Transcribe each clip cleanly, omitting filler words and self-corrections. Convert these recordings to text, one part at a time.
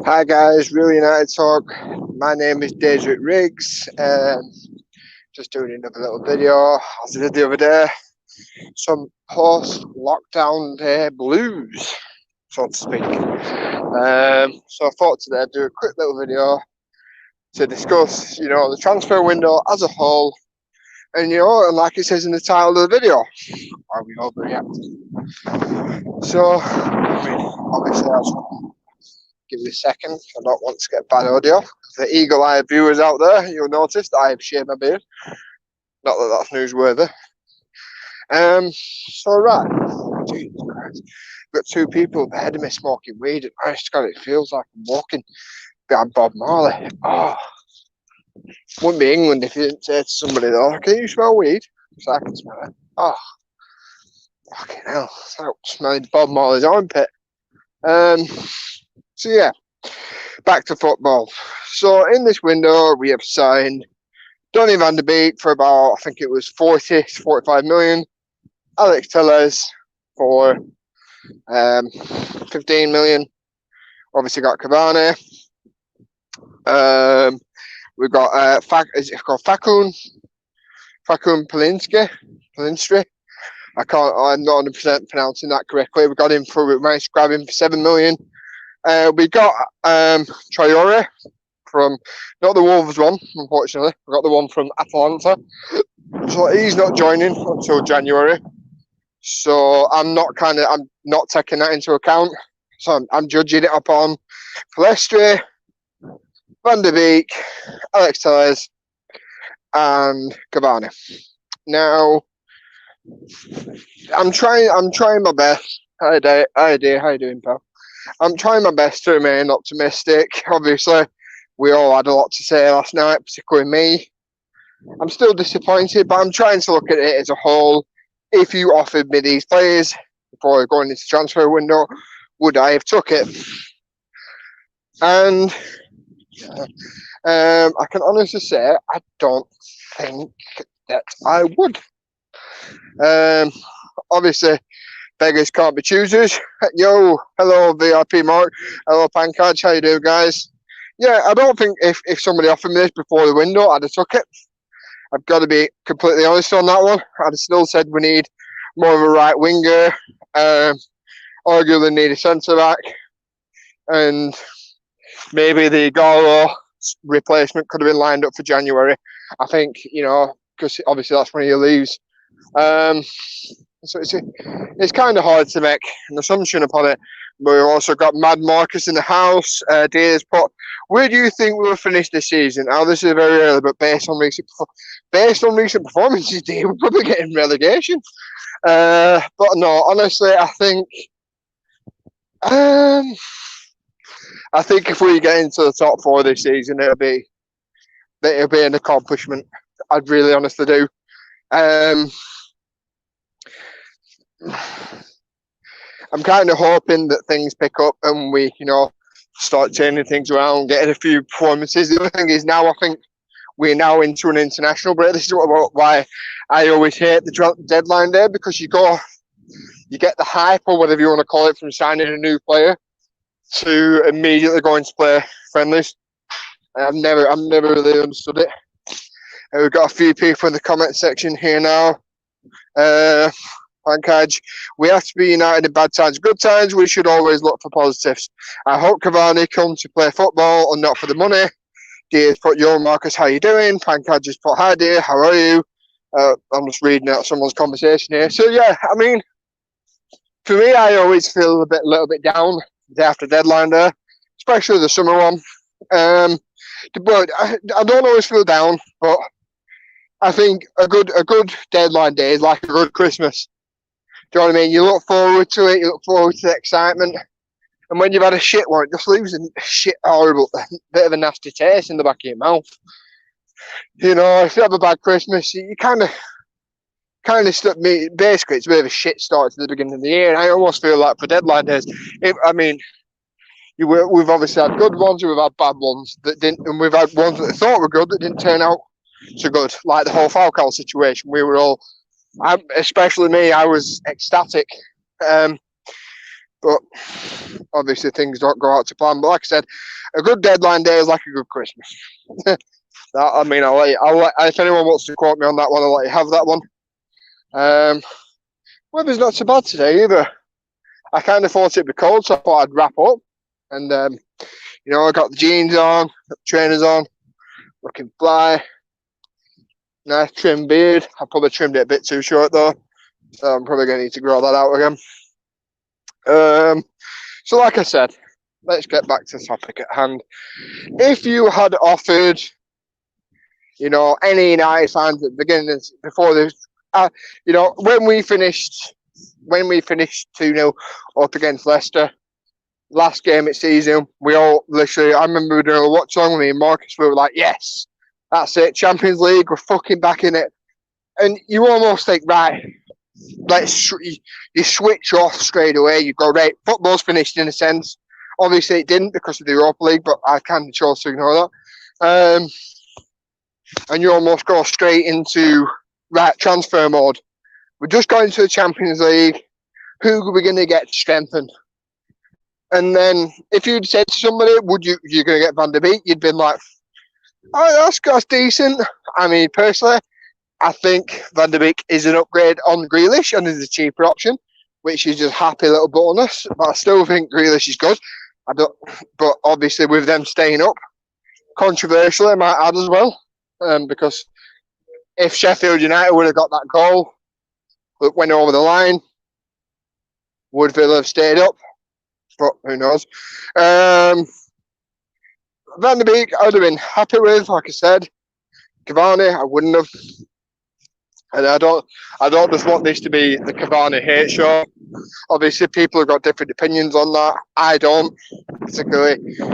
Hi guys, Real United Talk. My name is Desert Riggs. Just doing another little video. As I did the other day, some post-lockdown day blues, so to speak. So I thought today I'd do a quick little video to discuss, the transfer window as a whole, and and like it says in the title of the video, are we overreacting? So, obviously I just want to give you a second. I don't want to get bad audio. The eagle-eyed viewers out there, you'll notice that I have shaved my beard. Not that that's newsworthy. So right, Jesus Christ, I've got two people ahead of me smoking weed, and I just got it feels like I'm walking behind Bob Marley. Wouldn't be England if you didn't say to somebody though, "Can you smell weed?" So I can smell it. Fucking hell, it's like smelling Bob Marley's armpit. So yeah, back to football. So in this window, we have signed Donny van de Beek for about, I think it was 40 to 45 million. Alex Telles for 15 million. Obviously got Cavani. We've got Facundo Pellistri. I'm not 100% pronouncing that correctly. We got him we managed to grab him for 7 million. We got Traore from, not the Wolves one, unfortunately. We got the one from Atalanta. So he's not joining until January. So I'm not taking that into account. So I'm judging it upon Pellistri, Van de Beek, Alex Telles, and Cavani. Now, I'm trying my best. Hi, how you doing, pal? I'm trying my best to remain optimistic. Obviously, we all had a lot to say last night, particularly me. I'm still disappointed, but I'm trying to look at it as a whole. If you offered me these players before going into the transfer window, would I have took it? And I can honestly say I don't think that I would. Obviously, beggars can't be choosers. Yo, hello VIP Mark, hello Pancage, how you doing guys? Yeah, I don't think if somebody offered me this before the window, I'd have took it. I've got to be completely honest on that one. I'd have still said we need more of a right winger, arguably need a centre back, and maybe the Igalo replacement could have been lined up for January. I think, because obviously that's when he leaves. So it's kind of hard to make an assumption upon it. But we've also got Mad Marcus in the house. Days put, where do you think we will finish this season? Now this is very early, but based on recent performances, we're probably getting relegation. But no, honestly, I think if we get into the top four this season, it'll be an accomplishment. I'd really honestly do. I'm kind of hoping that things pick up and we, start turning things around, getting a few performances. The other thing is now I think we're now into an international break. This is why I always hate the deadline day, because you get the hype or whatever you want to call it from signing a new player to immediately going to play friendlies. I've never really understood it. We've got a few people in the comment section here now. Pancage, we have to be united in bad times, good times. We should always look for positives. I hope Cavani comes to play football and not for the money. Dear's put, yo Marcus, how you doing? Pancage has put, hi dear, how are you? I'm just reading out someone's conversation here. So yeah, I mean, for me, I always feel a little bit down day after deadline there, especially the summer one. But I don't always feel down, but I think a good deadline day is like a good Christmas. Do you know what I mean? You look forward to it. You look forward to the excitement. And when you've had a shit one, it just leaves a horrible bit of a nasty taste in the back of your mouth. If you have a bad Christmas, you kind of basically it's a bit of a shit start to the beginning of the year. And I almost feel like for deadline days, we've obviously had good ones, we've had bad ones that didn't, and we've had ones that I thought were good that didn't turn out so good, like the whole Falcao situation. We were all, especially me, I was ecstatic. But obviously things don't go out to plan. But like I said, a good deadline day is like a good Christmas. I mean, if anyone wants to quote me on that one, I'll let you have that one. Weather's not so bad today either. I kind of thought it'd be cold, so I thought I'd wrap up. And, I got the jeans on, got the trainers on, looking fly. Nice trim beard. I probably trimmed it a bit too short though, so I'm probably going to need to grow that out again. So like I said, let's get back to the topic at hand. If you had offered, any United fans at the beginning, before this, when we finished 2-0 up against Leicester, last game of season, we all literally, I remember doing a watch along with me and Marcus, we were like, yes, that's it, Champions League, we're fucking back in it. And you almost think, right, you switch off straight away. You go, right, football's finished in a sense. Obviously, it didn't because of the Europa League, but I kind of chose to ignore that. And you almost go straight into, right, transfer mode. We're just going to the Champions League. Who are we going to get strengthened? And then if you'd said to somebody, you're going to get Van der Beek, you'd been like, oh, that's decent. I mean, personally, I think Van der Beek is an upgrade on Grealish and is a cheaper option, which is just happy little bonus. But I still think Grealish is good. But obviously with them staying up, controversially, I might add as well, because if Sheffield United would have got that goal that went over the line, would Villa have stayed up? But who knows? Van der Beek, I would have been happy with, like I said. Cavani, I wouldn't have. And I don't just want this to be the Cavani hate show. Obviously, people have got different opinions on that. I don't, particularly. It's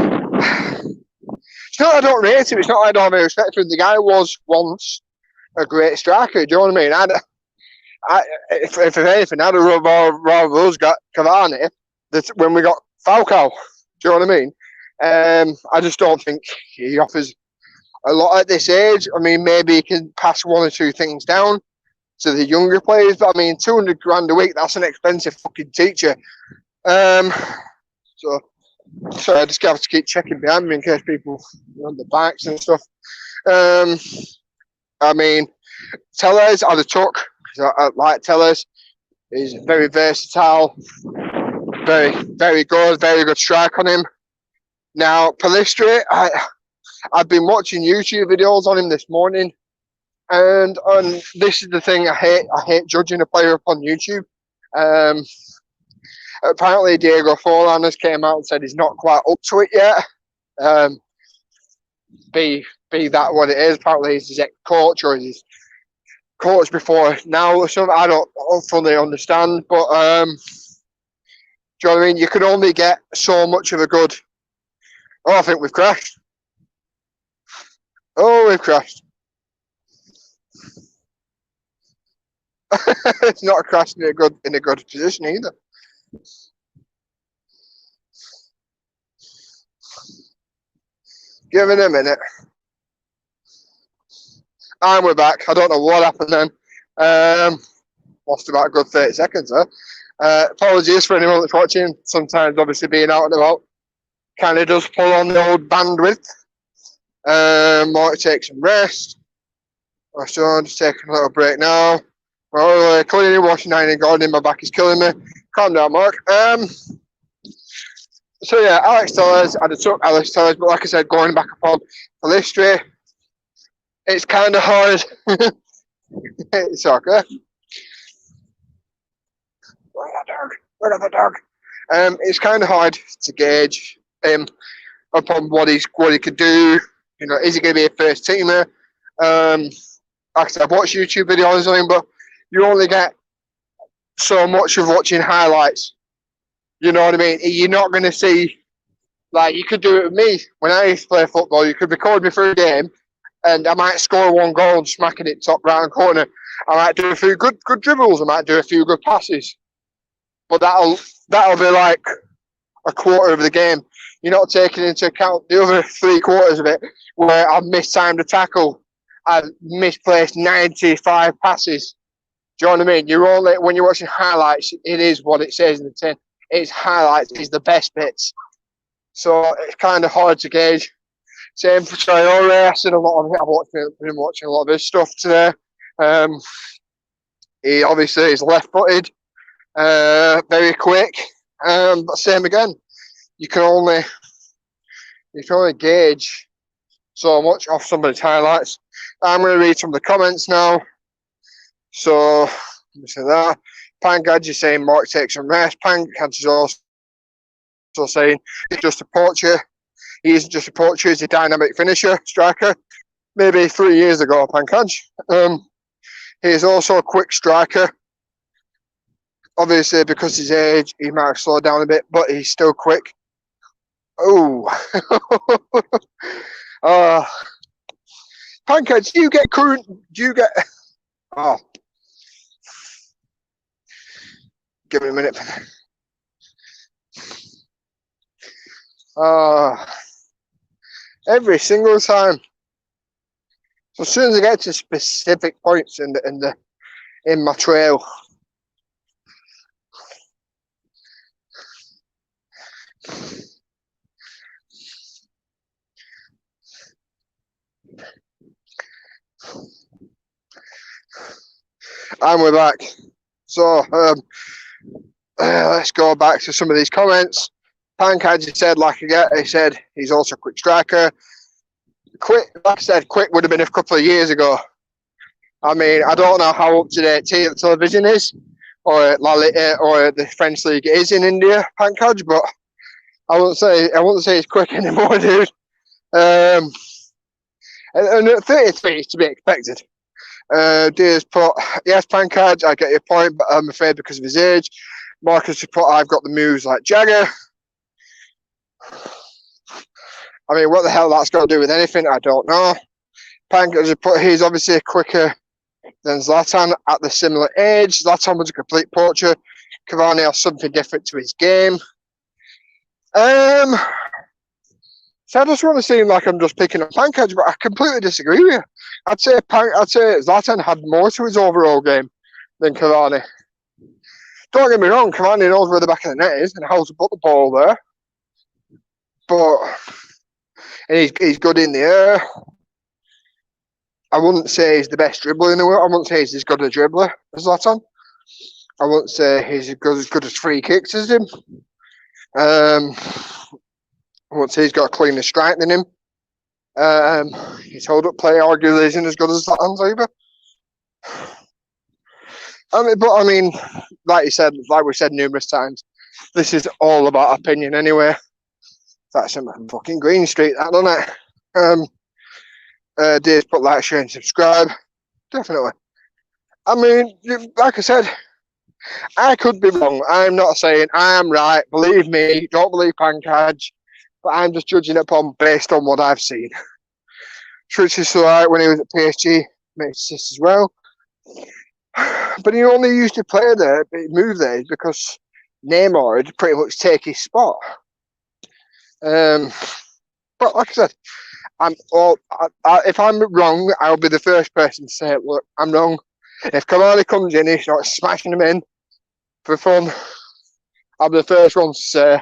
not that I don't rate him. It's not that I don't have any respect for him. The guy was once a great striker. Do you know what I mean? If anything, I'd have rather us got Cavani when we got Falcao. Do you know what I mean? I just don't think he offers a lot at this age. I mean, maybe he can pass one or two things down to the younger players, but I mean, 200 grand a week, that's an expensive fucking teacher. So I just have to keep checking behind me in case people on the backs and stuff. I mean, Telles, I'd have took, because I like Telles. He's very versatile, very, very good strike on him. Now, Pellistri, I've been watching YouTube videos on him this morning, and this is the thing I hate judging a player up on YouTube. Apparently, Diego Forlan has came out and said he's not quite up to it yet. Be that what it is. Apparently, he's his ex-coach or his coach before now or something. I don't fully understand, but do you know what I mean? You can only get so much of a good. Oh, I think we've crashed. Oh, we've crashed. It's not crashed in a good position either. Give it a minute. And we're back. I don't know what happened then. Lost about a good 30 seconds there. Apologies for anyone that's watching. Sometimes, obviously, being out and about kind of does pull on the old bandwidth. Might take some rest. I'm just taking a little break now. Well, cleaning, washing, ironing, gardening. My back is killing me. Calm down, Mark. So yeah, Alex Telles. I took Alex Telles, but like I said, going back upon Pellistri, it's kind of hard. It's okay. Where the dog? It's kind of hard to gauge him upon what he could do. You know, is he going to be a first teamer? Like I said, I've watched YouTube videos on him, but you only get so much of watching highlights. You know what I mean? You're not going to see, like, you could do it with me. When I used to play football, you could record me for a game, and I might score one goal and smacking it top right corner. I might do a few good dribbles. I might do a few good passes. But that'll be like a quarter of the game. You're not taking into account the other 3/4 of it, where I've mistimed a tackle. I've misplaced 95 passes. Do you know what I mean? When you're watching highlights, it is what it says in the tin. his highlights, is the best bits. So it's kind of hard to gauge. Same for Traore. I've seen a lot of it. I've been watching a lot of his stuff today. He obviously is left-footed, very quick. But same again. You can only gauge so much off somebody's highlights. I'm going to read some of the comments now. So, let me say that. Pankaj is saying Mark takes some rest. Pankaj is also saying he's just a poacher. He isn't just a poacher, he's a dynamic finisher, striker. Maybe 3 years ago, Pankaj. He is also a quick striker. Obviously, because of his age, he might have slowed down a bit, but he's still quick. Oh. Pankaj, do you get... Oh. Give me a minute. Every single time. So as soon as I get to specific points in my trail, and we're back. So let's go back to some of these comments. Pankaj said, he said he's also a quick striker. Quick, like I said, quick would have been a couple of years ago. I mean, I don't know how up to date television is, or the French league is in India, Pankaj, but I wouldn't say it's quick anymore, dude. And at 33 is to be expected. Dears put, yes, Pankaj, I get your point, but I'm afraid because of his age. Marcus put, I've got the moves like Jagger. I mean, what the hell that's got to do with anything, I don't know. Pankaj put, he's obviously quicker than Zlatan at the similar age. Zlatan was a complete poacher. Cavani has something different to his game. So I just want to seem like I'm just picking up Pankaj, but I completely disagree with you. I'd say Zlatan had more to his overall game than Cavani. Don't get me wrong, Cavani knows where the back of the net is and how to put the ball there. And he's good in the air. I wouldn't say he's the best dribbler in the world. I wouldn't say he's as good a dribbler as Zlatan. I wouldn't say he's as good as free kicks as him. I wouldn't say he's got a cleaner strike than him. His hold-up play arguably isn't as good as Zlatan's either. I mean, like we said numerous times, this is all about opinion anyway. That's some fucking Green Street, that, doesn't it? Dave's put like, share, and subscribe. Definitely. I mean, like I said, I could be wrong. I'm not saying I'm right. Believe me, don't believe Pankaj. But I'm just judging upon based on what I've seen. Schwartz is right when he was at PSG, makes this as well. But he only used to play there, move there, because Neymar had pretty much take his spot. But like I said, if I'm wrong, I'll be the first person to say, look, I'm wrong. If Cavani comes in, he starts smashing them in for fun, I'll be the first one to say,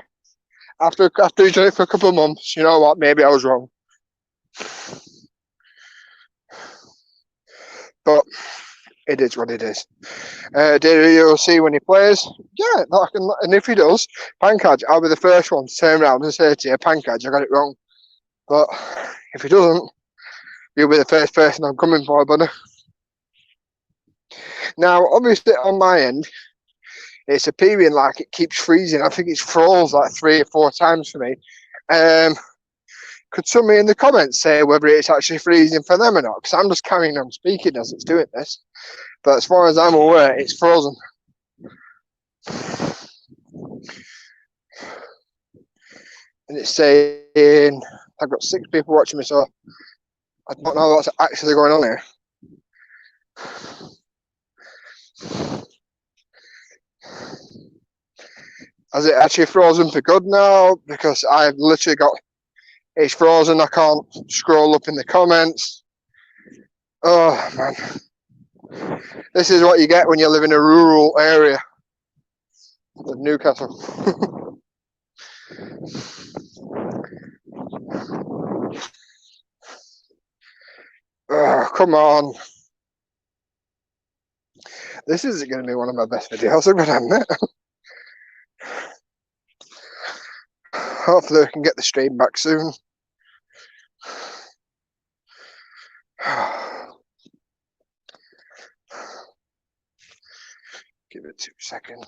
after he's done it for a couple of months, you know what, maybe I was wrong. But it is what it is. You'll see when he plays. Yeah, and if he does, Pankaj, I'll be the first one to turn around and say to you, Pankaj, I got it wrong. But if he doesn't, you'll be the first person I'm coming for, buddy. Now, obviously, on my end, it's appearing like it keeps freezing. I think it's froze like 3 or 4 times for me. Could somebody in the comments say whether it's actually freezing for them or not? Because I'm just carrying on speaking as it's doing this. But as far as I'm aware, it's frozen. And it's saying, I've got 6 people watching me, so I don't know what's actually going on here. Has it actually frozen for good now? Because I've literally got, it's frozen, I can't scroll up in the comments. Oh, man. This is what you get when you live in a rural area. The Newcastle. Oh, come on. This is going to be one of my best videos, I'm going to admit. Hopefully I can get the stream back soon. Give it 2 seconds.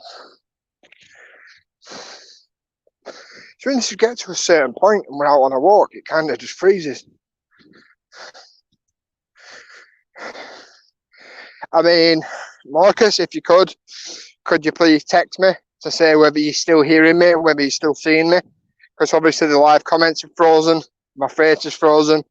So once you get to a certain point and we're out on a walk, it kind of just freezes. I mean, Marcus, if you could you please text me to say whether you're still hearing me, whether you're still seeing me? Because obviously the live comments are frozen, my face is frozen.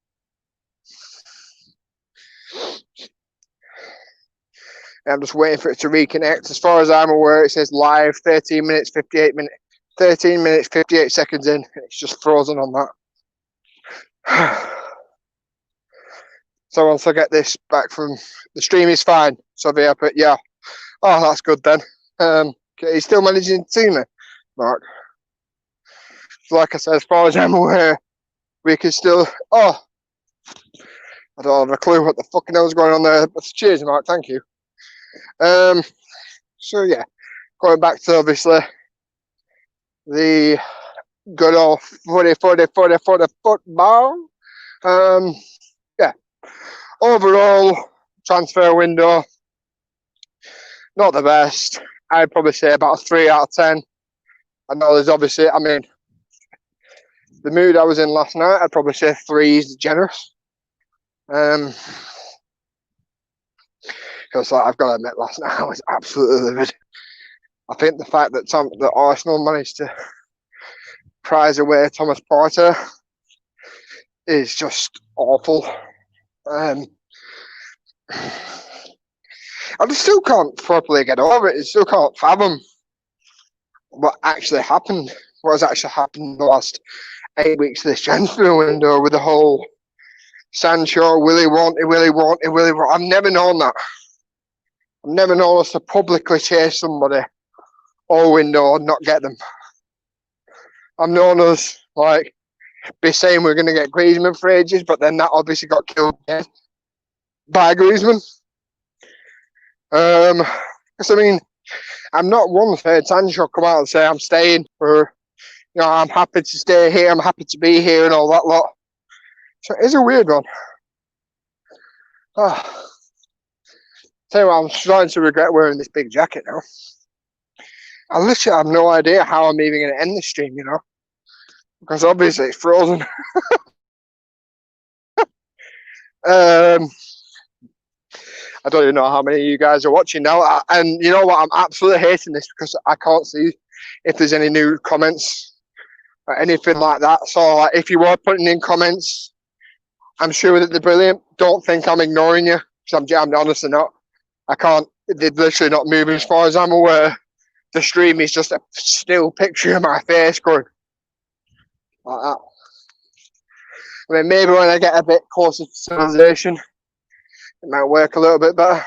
I'm just waiting for it to reconnect. As far as I'm aware, it says live 13 minutes, 58 minutes, 13 minutes, 58 seconds in. It's just frozen on that. So once I get this back from the stream is fine. So yeah. Oh, that's good then. He's still managing to see me, Mark. So like I said, as far as I'm aware, we can still. Oh, I don't have a clue what the fucking hell's going on there. But cheers, Mark. Thank you. So yeah, going back to obviously the good old 40 football. Yeah. Overall, transfer window, not the best. I'd probably say about a 3 out of 10. I know there's obviously, I mean, the mood I was in last night, I'd probably say 3 is generous. Because like, I've got to admit, last night I was absolutely livid. I think the fact that Arsenal managed to prize away Thomas Partey is just awful. I just still can't properly get over it. I still can't fathom what actually happened. What has actually happened in the last 8 weeks of this transfer window with the whole Sancho, will he want. I've never known that. I've never known us to publicly chase somebody all window and not get them. I've known us like be saying we're going to get Griezmann for ages, but then that obviously got killed dead by Griezmann. Because I mean, I'm not once heard Sancho come out and say I'm staying, or I'm happy to stay here, I'm happy to be here, and all that lot. So it is a weird one. Tell you what, I'm starting to regret wearing this big jacket now. I literally have no idea how I'm even going to end the stream, because obviously it's frozen. I don't even know how many of you guys are watching now. And you know what? I'm absolutely hating this because I can't see if there's any new comments or anything like that. So like, if you are putting in comments, I'm sure that they're brilliant. Don't think I'm ignoring you, because I'm honestly not. I can't. They're literally not moving as far as I'm aware. The stream is just a still picture of my face going like that. I mean, maybe when I get a bit closer to civilization, it might work a little bit better.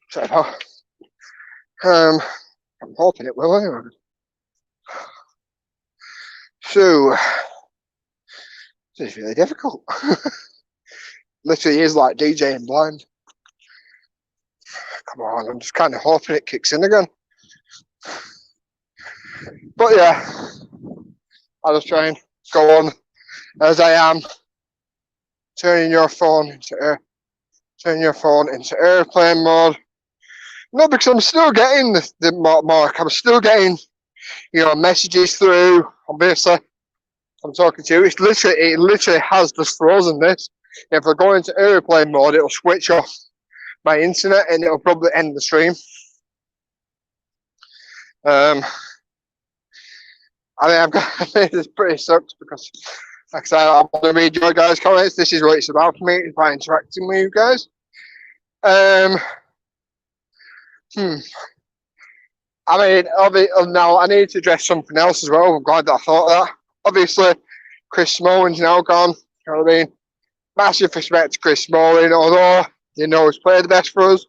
So, I'm hoping it will anyway. So, it's really difficult. Literally is like DJing blind. Come on, I'm just kind of hoping it kicks in again. But yeah, I'll just try and go on as I am. Turning your phone into airplane mode. No, because I'm still getting the mark. I'm still getting, messages through. Obviously, I'm talking to you. It literally has just frozen this. If I go into airplane mode, it'll switch off my internet and it'll probably end the stream. I mean, this pretty sucks because, like I said, I want to read your guys' comments. This is what it's about for me, is by interacting with you guys. I mean, now I need to address something else as well. I'm glad that I thought of that. Obviously, Chris Smalling's now gone. You know what I mean? Massive respect to Chris Smalling, although he's played the best for us.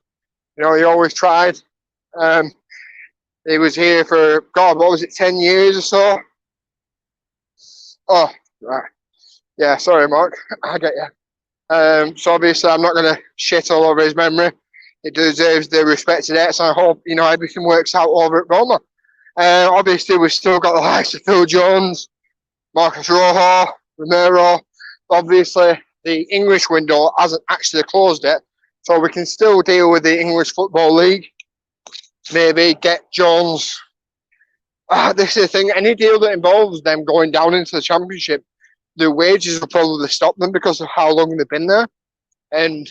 He always tried. He was here for, God, what was it, 10 years or so? Oh, right. Yeah, sorry, Mark. I get you. So obviously, I'm not going to shit all over his memory. It deserves the respect today. So I hope everything works out over at Roma. Obviously, we've still got the likes of Phil Jones, Marcus Rojo, Romero. Obviously, the English window hasn't actually closed yet, so we can still deal with the English Football League. Maybe get Jones. This is the thing. Any deal that involves them going down into the Championship, the wages will probably stop them because of how long they've been there. And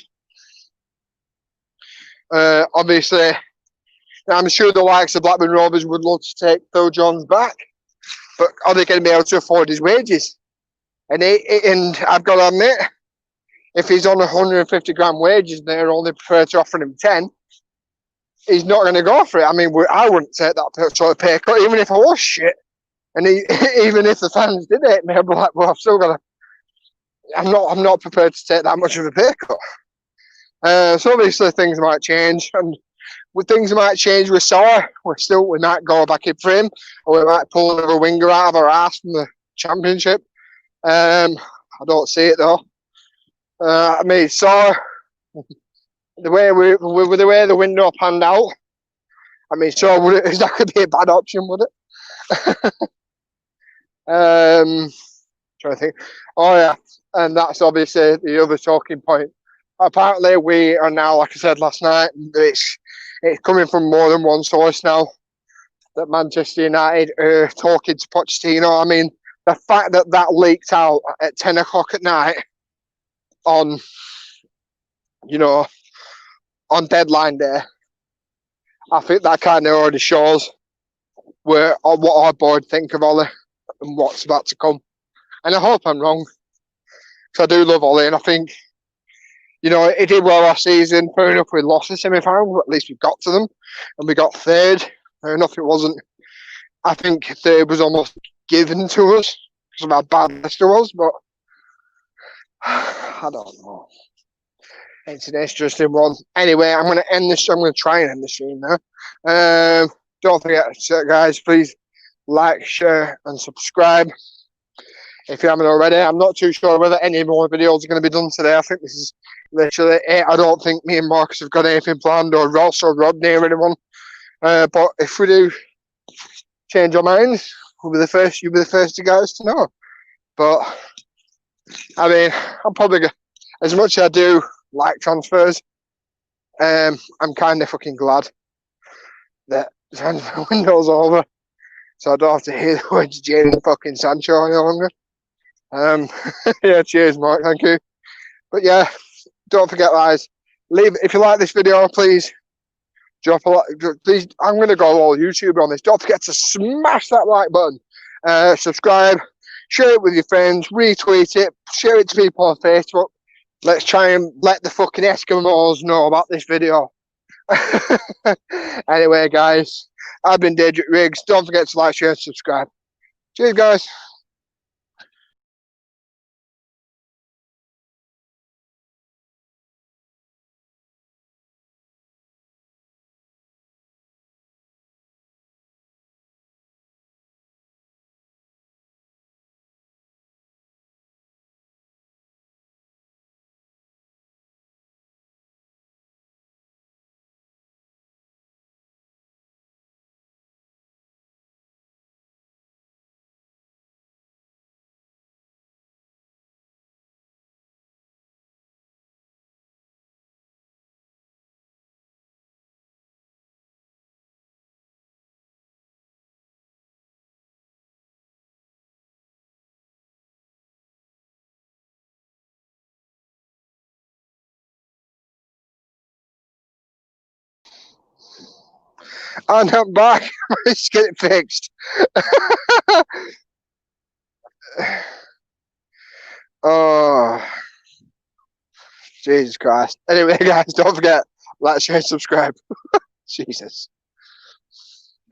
obviously, I'm sure the likes of Blackburn Rovers would love to take Phil Jones back, but are they going to be able to afford his wages? And I've got to admit, if he's on 150 grand wages and they're only prepared to offer him 10, he's not going to go for it. I mean, I wouldn't take that sort of pay cut, even if I was shit. And even if the fans did hate me, I'd be like, well, I've still got to. I'm not prepared to take that much of a pay cut. So obviously things might change, and things might change with Saar. We might go back in for him, or we might pull another winger out of our ass from the Championship. I don't see it though. I mean, Saar, the way the window panned out, I mean, so is that could be a bad option, would it? Trying to think. Oh yeah, and that's obviously the other talking point. Apparently, we are now, like I said last night, it's coming from more than one source now that Manchester United are talking to Pochettino. I mean, the fact that leaked out at 10 o'clock at night on, on deadline day, I think that kind of already shows what our board think of Ole and what's about to come. And I hope I'm wrong, because I do love Ole, and I think, he did well last season. Fair enough, we lost the semi-final, but at least we got to them, and we got third. Fair enough, it wasn't. I think third was almost given to us because of how bad Leicester was, but I don't know. It's an interesting one. Anyway, I'm going to end this. I'm going to try and end the stream now. Don't forget, guys, please like, share, and subscribe if you haven't already. I'm not too sure whether any more videos are going to be done today. I think this is literally it. I don't think me and Marcus have got anything planned, or Ross or Rodney or anyone. But if we do change our minds, you'll be the first guys to know. But I mean, I'm probably as much as I do like transfers, I'm kind of fucking glad that the transfer window's over, so I don't have to hear the words Jadon fucking Sancho any longer. Yeah, cheers, Mark. Thank you. But yeah, don't forget, guys. If you like this video, please drop a like. Please, I'm going to go all YouTube on this. Don't forget to smash that like button, subscribe, share it with your friends, retweet it, share it to people on Facebook. Let's try and let the fucking Eskimos know about this video. Anyway, guys, I've been Daedric Riggs. Don't forget to like, share, and subscribe. Cheers, guys. And I'm back. Let's get it fixed. Oh, Jesus Christ. Anyway, guys, don't forget, like, share, subscribe. Jesus.